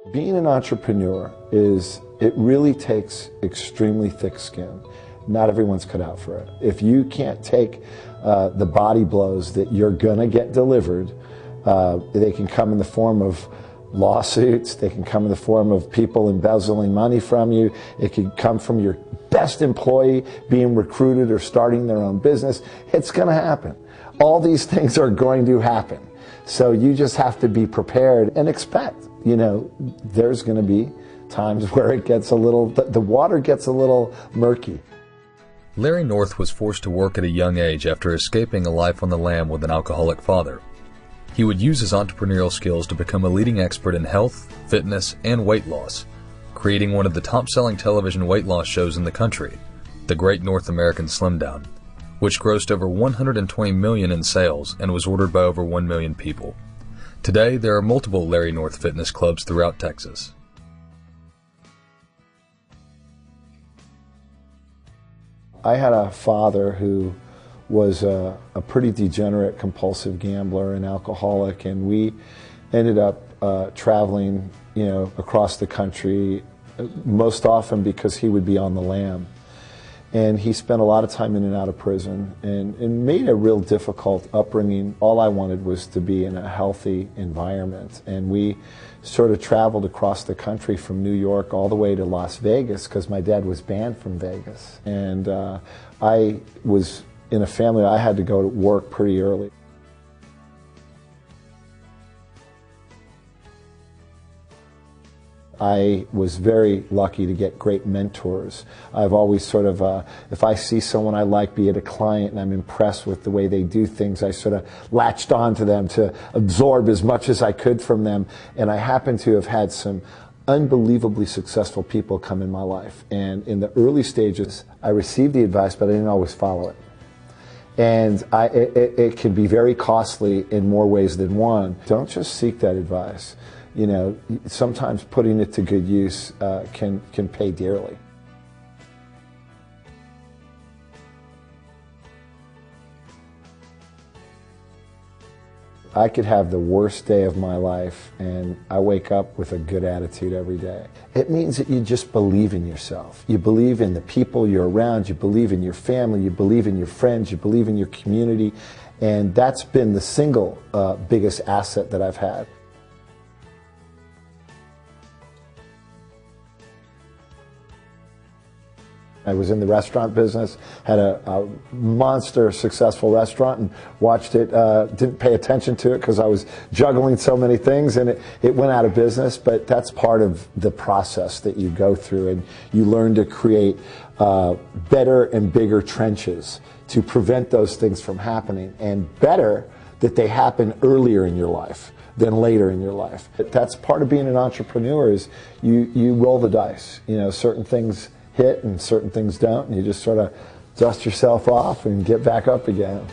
Being an entrepreneur it really takes extremely thick skin. Not everyone's cut out for it. If you can't take the body blows that you're gonna get delivered, they can come in the form of lawsuits, they can come in the form of people embezzling money from you, it can come from your best employee being recruited or starting their own business. It's gonna happen. All these things are going to happen. So you just have to be prepared and expect, there's gonna be times where it gets the water gets a little murky. Larry North was forced to work at a young age after escaping a life on the lam with an alcoholic father. He would use his entrepreneurial skills to become a leading expert in health, fitness, and weight loss, creating one of the top-selling television weight loss shows in the country, The Great North American Slim Down, which grossed over $120 million in sales and was ordered by over 1 million people. Today, there are multiple Larry North fitness clubs throughout Texas. I had a father who was a pretty degenerate, compulsive gambler and alcoholic, and we ended up traveling, across the country, most often because he would be on the lam. And he spent a lot of time in and out of prison and made a real difficult upbringing. All I wanted was to be in a healthy environment. And we sort of traveled across the country from New York all the way to Las Vegas because my dad was banned from Vegas. And I was in a family, I had to go to work pretty early. I was very lucky to get great mentors. I've always sort of, if I see someone I like, be it a client, and I'm impressed with the way they do things, I sort of latched on to them to absorb as much as I could from them. And I happen to have had some unbelievably successful people come in my life. And in the early stages, I received the advice, but I didn't always follow it. And it can be very costly in more ways than one. Don't just seek that advice. Sometimes putting it to good use can pay dearly. I could have the worst day of my life and I wake up with a good attitude every day. It means that you just believe in yourself. You believe in the people you're around, you believe in your family, you believe in your friends, you believe in your community, and that's been the single biggest asset that I've had. I was in the restaurant business, had a monster successful restaurant and watched it, didn't pay attention to it because I was juggling so many things and it went out of business, but that's part of the process that you go through and you learn to create better and bigger trenches to prevent those things from happening, and better that they happen earlier in your life than later in your life. That's part of being an entrepreneur is you roll the dice. Certain things hit and certain things don't, and you just sort of dust yourself off and get back up again.